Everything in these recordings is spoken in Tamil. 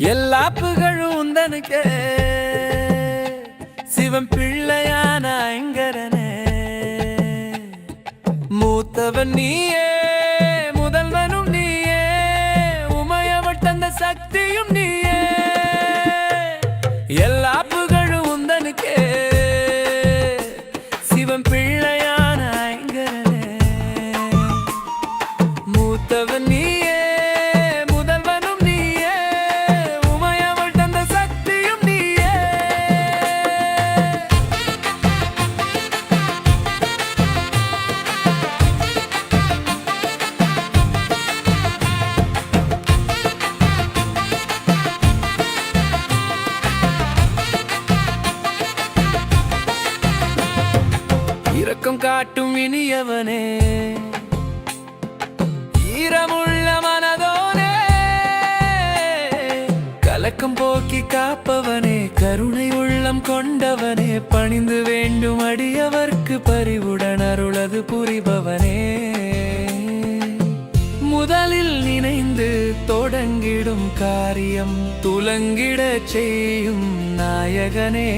எல்லா புகழும் உந்தனுக்கே சிவம் பிள்ளையான ஐங்கரனே. மூத்தவன் நீயே, முதல்வனும் நீயே, உமையவள் தந்த சக்தியும் நீயே. எல்லா புகழும் உந்தனுக்கே சிவம் பிள்ளையான ஐங்கரனே. மூத்தவன் நீயே, இரக்கம் காட்டும் இனியவனே, ஈரமுள்ள மனதோனே, கலக்கம் போக்கி காப்பவனே, கருணை உள்ளம் கொண்டவனே, பணிந்து வேண்டும் அடியவர்க்கு பரிவுடன் அருளது புரிபவனே. முதலில் நினைந்து தொடங்கிடும் காரியம் துலங்கிடச் செய்யும் நாயகனே.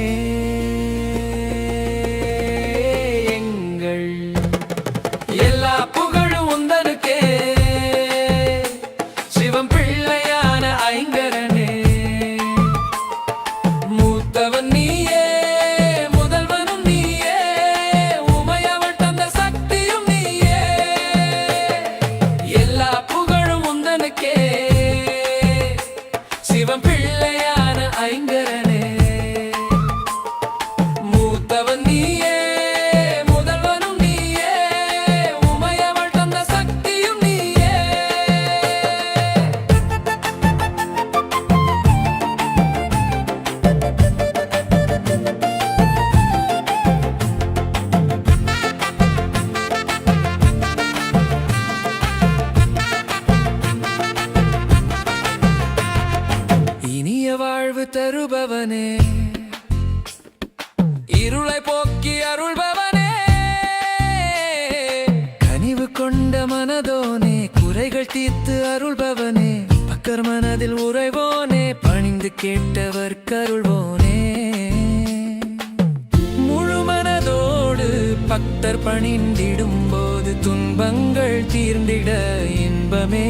எல்லா புகழும் உந்தனுக்கே சிவம் பிள்ளையான ஐங்கரனே. மூத்தவன் நீயே, முதல்வனும் நீயே, உமையவள் தந்த சக்தியும் நீயே. எல்லா புகழும் உந்தனுக்கே சிவம் பிள்ளையான ஐங்கரனே. மூத்தவன் நீயே, வாழ்வு தருபவனே, இருளை போக்கி அருள்பவனே, கனிவு கொண்ட மனதோனே, குறைகள் தீர்த்து அருள்பவனே, பக்கர் மனதில் உறைவோனே, பணிந்து கேட்டவர் கருள்வோனே. முழு மனதோடு பக்தர் பணிந்திடும் போது துன்பங்கள் தீர்ந்திட இன்பமே.